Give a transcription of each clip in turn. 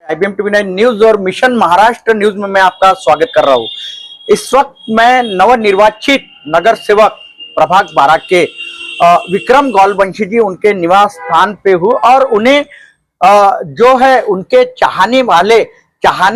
IBM TV 9 news और mission Maharashtra news में मैं आपका स्वागत कर रहा हूं। इस वक्त मैं नवनिर्वाचित नगर सेवक प्रभाग 12 के विक्रम गौलवंशी जी उनके निवास स्थान पे हूँ और उन्हें जो है उनके चाहने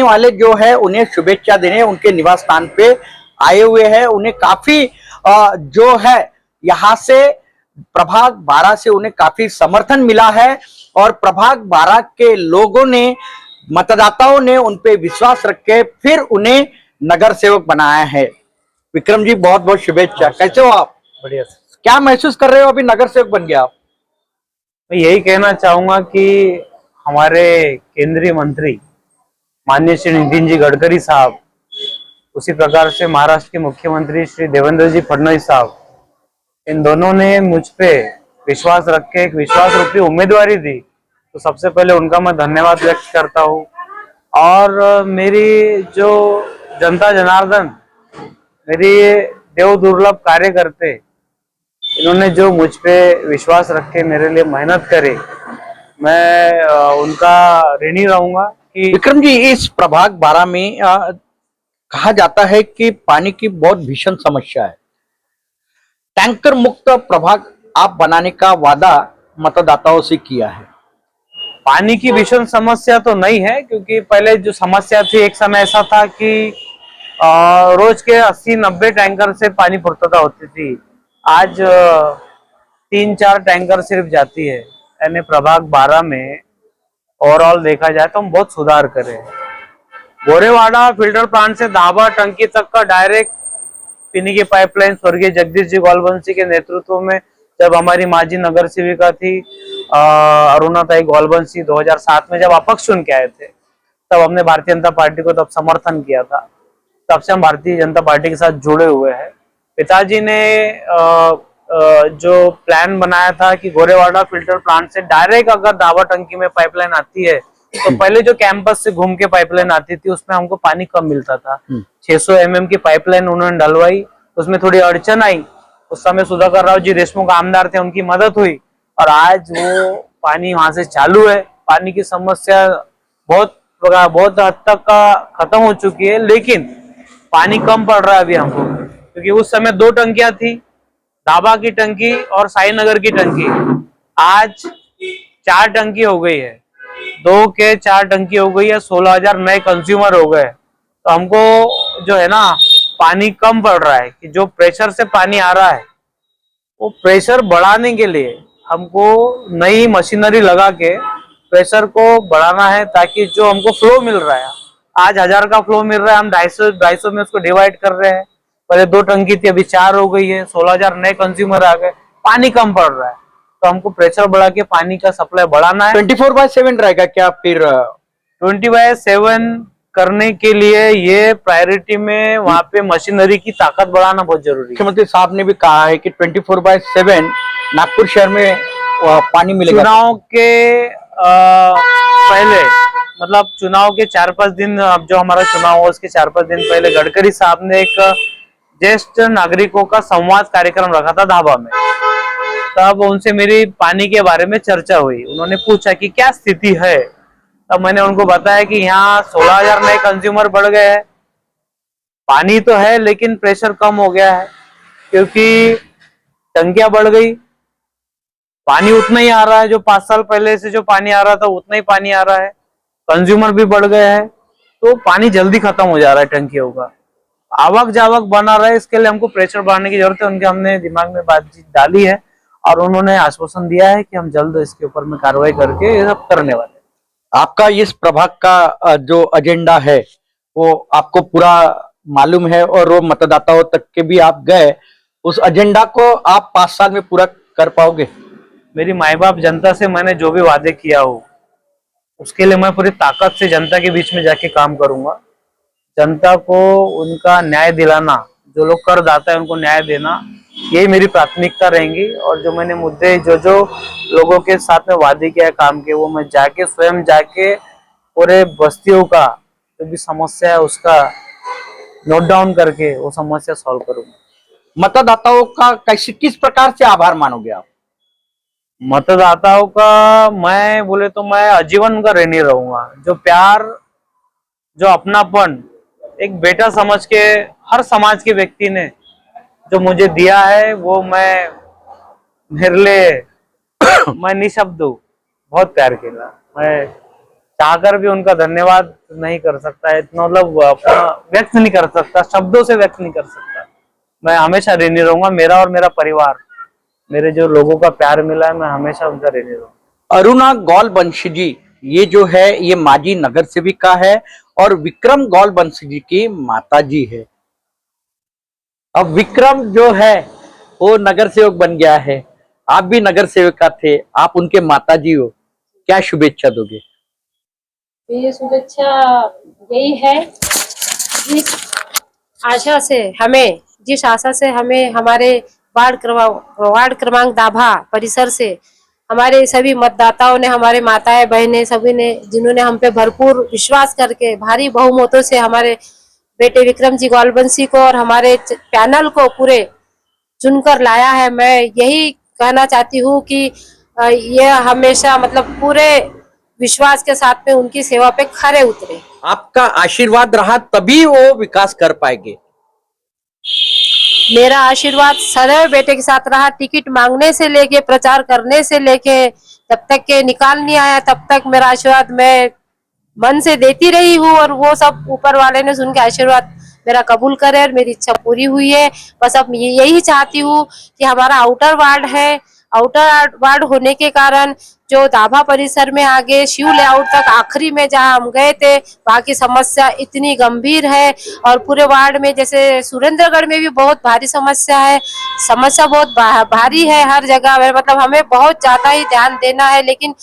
वाले जो है उन्हें शुभेच्छा देने उनके निवास स्थान पे आए हुए हैं। उन्हें काफी जो है यहाँ से प्रभाग 12 से उन्हें काफी समर्थन मिला है और प्रभाग 12 के लोगों ने मतदाताओं ने उन पे विश्वास रख के फिर उन्हें नगर सेवक बनाया है। विक्रम जी बहुत बहुत शुभेच्छा। कैसे हो आप? बढ़िया। क्या महसूस कर रहे हो अभी नगर सेवक बन गया आप? मैं यही कहना चाहूंगा कि हमारे केंद्रीय मंत्री माननीय श्री नितिन जी गडकरी साहब, उसी प्रकार से महाराष्ट्र के मुख्यमंत्री श्री देवेंद्र जी फडणवीस साहब, इन दोनों ने मुझ पे विश्वास रख के एक विश्वास रूपी उम्मीदवारी दी, तो सबसे पहले उनका मैं धन्यवाद व्यक्त करता हूँ। और मेरी जो जनता जनार्दन, मेरी देव दुर्लभ कार्यकर्ते, इन्होंने जो मुझ पे विश्वास रख के मेरे लिए मेहनत करे, मैं उनका ऋणी रहूंगा। कि विक्रम जी इस प्रभाग 12 में कहा जाता है कि पानी की बहुत भीषण समस्या है। टैंकर मुक्त प्रभाग आप बनाने का वादा मतदाताओं से किया है। पानी की भीषण समस्या तो नहीं है, क्योंकि पहले जो समस्या थी, एक समय ऐसा था कि रोज के 80-90 टैंकर से पानी पूर्तता होती थी। आज 3-4 टैंकर सिर्फ जाती है। यानी प्रभाग 12 में ओवरऑल देखा जाए तो हम बहुत सुधार करे हैं। गोरेवाड़ा फिल्टर प्लांट से दाबा टंकी तक का डायरेक्ट पीने की पाइपलाइन स्वर्गीय जगदीश जी गौलवंशी के नेतृत्व में, जब हमारी माजी नगर सेविका थी अरुणाताई गौलवंशी 2007 में जब अपक्ष चुन के आए थे, तब हमने भारतीय जनता पार्टी को तब समर्थन किया था। तब से हम भारतीय जनता पार्टी के साथ जुड़े हुए हैं। पिताजी ने जो प्लान बनाया था कि गोरेवाड़ा फिल्टर प्लांट से डायरेक्ट अगर दावा टंकी में पाइपलाइन आती है, तो पहले जो कैंपस से घूम के पाइपलाइन आती थी उसमें हमको पानी कम मिलता था। 600 mm की पाइपलाइन उन्होंने डलवाई, उसमें थोड़ी अड़चन आई। उस समय सुधाकर राव जी देशमुख आमदार थे, उनकी मदद हुई और आज वो पानी वहां से चालू है। पानी की समस्या बहुत हद तक खत्म हो चुकी है, लेकिन पानी कम पड़ रहा है अभी हमको, क्योंकि उस समय 2 टंकियां थी, दाबा की टंकी और साई नगर की टंकी। आज 4 टंकी हो गई है, 2 के 4 टंकी हो गई है, 16,000 नए कंज्यूमर हो गए। तो हमको जो है ना पानी कम पड़ रहा है, कि जो प्रेशर से पानी आ रहा है वो प्रेशर बढ़ाने के लिए हमको नई मशीनरी लगा के प्रेशर को बढ़ाना है, ताकि जो हमको फ्लो मिल रहा है, आज 1000 का फ्लो मिल रहा है, हम 250 में उसको डिवाइड कर रहे हैं। पहले 2 टंकी थी, अभी 4 हो गई है, 16,000 नए कंज्यूमर आ गए, पानी कम पड़ रहा है। तो हमको प्रेशर बढ़ा के पानी का सप्लाई बढ़ाना है। 24/7 रहेगा क्या फिर? 20/7 करने के लिए ये प्रायोरिटी में वहाँ पे मशीनरी की ताकत बढ़ाना बहुत जरूरी है। मुख्यमंत्री साहब ने भी कहा है कि 24/7 नागपुर शहर में पानी मिलेगा। चुनाव के पहले, मतलब चुनाव के 4-5 दिन, अब जो हमारा चुनाव हुआ उसके 4-5 दिन पहले गडकरी साहब ने एक ज्येष्ठ नागरिकों का संवाद कार्यक्रम रखा था धाबा में। तब उनसे मेरी पानी के बारे में चर्चा हुई। उन्होंने पूछा कि क्या स्थिति है, तब मैंने उनको बताया कि यहाँ 16,000 नए कंज्यूमर बढ़ गए हैं, पानी तो है लेकिन प्रेशर कम हो गया है, क्योंकि टंकियां बढ़ गई, पानी उतना ही आ रहा है जो 5 साल पहले से जो पानी आ रहा था उतना ही पानी आ रहा है, कंज्यूमर भी बढ़ गए हैं, तो पानी जल्दी खत्म हो जा रहा है टंकियों का। आवक जावक बना रहे, इसके लिए हमको प्रेशर बढ़ाने की जरूरत है। उनके हमने दिमाग में बातचीत डाली है और उन्होंने आश्वासन दिया है कि हम जल्द इसके ऊपर में कार्रवाई करके ये सब करने वाले। आपका इस प्रभाग का जो एजेंडा है वो आपको पूरा मालूम है और वो मतदाताओं तक के भी आप गए, उस एजेंडा को आप 5 साल में पूरा कर पाओगे? मेरी माई बाप जनता से मैंने जो भी वादे किया हो, उसके लिए मैं पूरी ताकत से जनता के बीच में जाके काम करूंगा। जनता को उनका न्याय दिलाना, जो लोग करदाता है उनको न्याय देना, यही मेरी प्राथमिकता रहेंगी। और जो मैंने मुद्दे जो लोगों के साथ में वादे किया है काम के, वो मैं जाके स्वयं जाके पूरे बस्तियों का जो भी समस्या है उसका नोट डाउन करके वो समस्या सॉल्व करूंगा। मतदाताओं का किस प्रकार से आभार मानोगे आप? मतदाताओं का मैं बोले तो मैं आजीवन का ऋणी रहूंगा। जो प्यार, जो अपनापन एक बेटा समझ के हर समाज के व्यक्ति ने जो मुझे दिया है, वो मैं मेरे लिए मैं निशब्द हूँ। बहुत प्यार किया। मैं चाहकर भी उनका धन्यवाद नहीं कर सकता, इतना मतलब अपना व्यक्त नहीं कर सकता, शब्दों से व्यक्त नहीं कर सकता। मैं हमेशा ऋणी रहूंगा, मेरा और मेरा परिवार, मेरे जो लोगों का प्यार मिला है, मैं हमेशा उनका ऋणी रहूंगा। अरुणा गौलवंशी जी, ये जो है ये माजी नगर सेविका है और विक्रम गौलवंशी जी की माता जी है। अब विक्रम जो है वो नगर सेवक बन गया है, आप भी नगर सेविका थे, आप उनके माता जी हो, क्या शुभेच्छा दोगे? ये शुभेच्छा यही है, जिस जिस आशा से हमें हमारे वार्ड क्रमांक दाभा परिसर से हमारे सभी मतदाताओं ने, हमारे माताएं बहनें सभी ने, जिन्होंने हम पे भरपूर विश्वास करके भारी बहुमतों से हमारे बेटे विक्रम जी गौलवंशी को और हमारे पैनल को पूरे चुनकर लाया है। मैं यही कहना चाहती हूँ कि यह हमेशा मतलब पूरे विश्वास के साथ में उनकी सेवा पे खरे उतरे। आपका आशीर्वाद रहा तभी वो विकास कर पाएंगे। मेरा आशीर्वाद सदैव बेटे के साथ रहा। टिकट मांगने से लेके प्रचार करने से लेके जब तक के निकाल नहीं आया तब तक मेरा आशीर्वाद मैं मन से देती रही हूँ, और वो सब ऊपर वाले ने सुन के आशीर्वाद मेरा कबूल करे और मेरी इच्छा पूरी हुई है। बस अब यही चाहती हूँ कि हमारा आउटर वार्ड है, आउटर वार्ड होने के कारण जो दाभा परिसर में आगे शिव लेआउट तक आखिरी में जहाँ हम गए थे, वहाँ की समस्या इतनी गंभीर है, और पूरे वार्ड में जैसे सुरेंद्रगढ़ में भी बहुत भारी समस्या है, समस्या बहुत भारी है हर जगह, मतलब हमें बहुत ज्यादा ही ध्यान देना है। लेकिन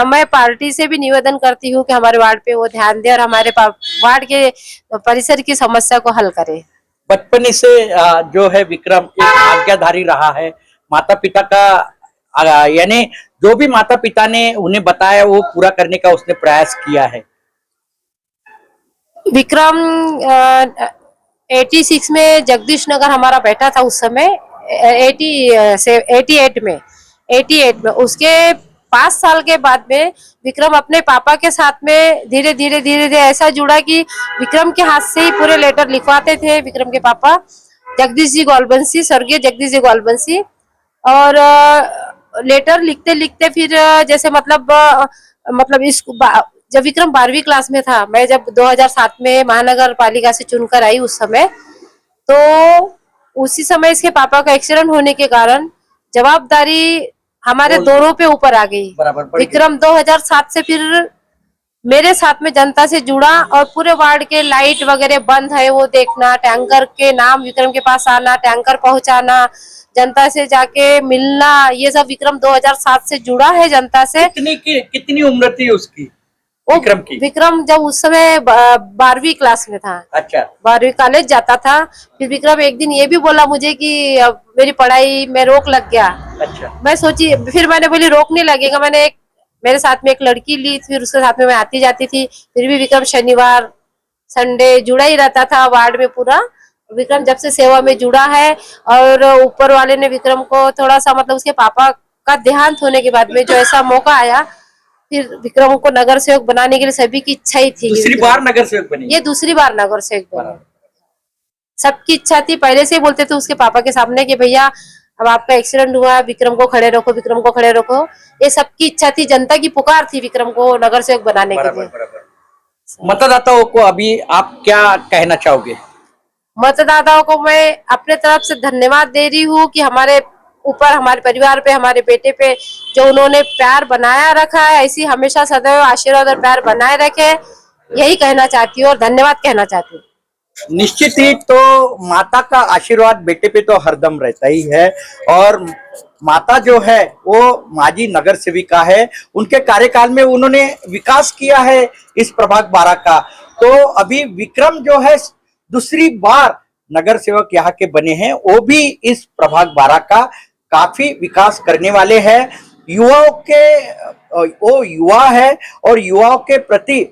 मैं पार्टी से भी निवेदन करती हूँ कि हमारे वार्ड पे वो ध्यान दे और हमारे वार्ड के परिसर की समस्या को हल करे। बचपन से जो है विक्रम एक आज्ञाधारी रहा है, माता पिता का यानी जो भी माता पिता ने उन्हें बताया वो पूरा करने का उसने प्रयास किया है। विक्रम 86 में जगदीश नगर हमारा बैठा था उस समय, 88 में उसके 5 साल के बाद में विक्रम अपने पापा के साथ में धीरे धीरे ऐसा जुड़ा कि विक्रम के हाथ से ही पूरे लेटर लिखवाते थे विक्रम के पापा जगदीश जी गौलवंशी, स्वर्गीय जगदीश जी गौलवंशी। और लेटर लिखते लिखते फिर जैसे मतलब इस जब विक्रम 12वीं क्लास में था, मैं जब 2007 में महानगर पालिका से चुनकर आई उस समय, तो उसी समय इसके पापा का एक्सीडेंट होने के कारण जवाबदारी हमारे दोनों पे ऊपर आ गई। विक्रम 2007 से फिर मेरे साथ में जनता से जुड़ा और पूरे वार्ड के लाइट वगैरह बंद है वो देखना, टैंकर के नाम विक्रम के पास आना, टैंकर पहुंचाना, जनता से जाके मिलना, ये सब विक्रम 2007 से जुड़ा है जनता से। कितनी उम्र थी उसकी विक्रम की? विक्रम जब उस समय 12वीं क्लास में था। अच्छा, 12वीं कॉलेज जाता था। फिर विक्रम एक दिन ये भी बोला मुझे कि अब मेरी पढ़ाई में रोक लग गया। अच्छा, मैं सोची, फिर मैंने बोली रोक नहीं लगेगा। मैंने मेरे साथ में एक लड़की ली, फिर उसके साथ में मैं आती जाती थी। फिर भी विक्रम शनिवार संडे जुड़ा ही रहता था वार्ड में पूरा। विक्रम जब से सेवा में जुड़ा है और ऊपर वाले ने विक्रम को थोड़ा सा मतलब उसके पापा का देहांत होने के बाद में जो ऐसा मौका आया, फिर विक्रम को नगर सेवक बनाने के लिए सभी की इच्छा ही थी। दूसरी बार नगर सेवक बनी, ये दूसरी बार नगर सेवक बने। सबकी इच्छा थी, पहले से ही बोलते थे उसके पापा के सामने कि भैया अब आपका एक्सीडेंट हुआ, विक्रम को खड़े रखो, विक्रम को खड़े रखो। ये सबकी इच्छा थी, जनता की पुकार थी विक्रम को नगर सेवक बनाने के लिए। मतदाताओं को अभी आप क्या कहना चाहोगे? मतदाताओं को मैं अपने तरफ से धन्यवाद दे रही हूँ कि हमारे ऊपर, हमारे परिवार पे, हमारे बेटे पे जो उन्होंने प्यार बनाया रखा है, ऐसी हमेशा सदैव आशीर्वाद और प्यार बनाए रखे, यही कहना चाहती हूँ और धन्यवाद कहना चाहती हूँ। निश्चित ही तो माता का आशीर्वाद बेटे पे तो हरदम रहता ही है, और माता जो है वो माजी नगर सेविका है, उनके कार्यकाल में उन्होंने विकास किया है इस प्रभाग 12 का। तो अभी विक्रम जो है दूसरी बार नगर सेवक यहाँ के बने हैं, वो भी इस प्रभाग 12 का काफी विकास करने वाले हैं। युवाओं के वो युवा है और युवाओं के प्रति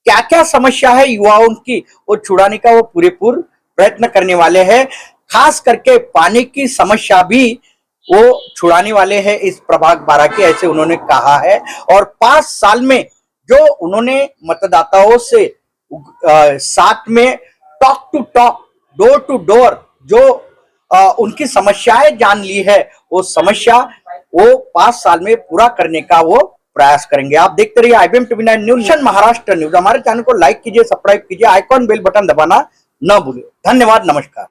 क्या क्या समस्या है युवाओं की वो छुड़ाने का वो पूरेपूर प्रयत्न करने वाले हैं। खास करके पानी की समस्या भी वो छुड़ाने वाले हैं इस प्रभाग 12 के, ऐसे उन्होंने कहा है। और 5 साल में जो उन्होंने मतदाताओं से साथ में talk to talk, door to door जो उनकी समस्याएं जान ली है, वो समस्या वो 5 साल में पूरा करने का वो प्रयास करेंगे। आप देखते रहिए IBM TV9 news, mission Maharashtra news. हमारे चैनल को लाइक कीजिए, सब्सक्राइब कीजिए, आइकॉन बेल बटन दबाना न भूलिए। धन्यवाद, नमस्कार।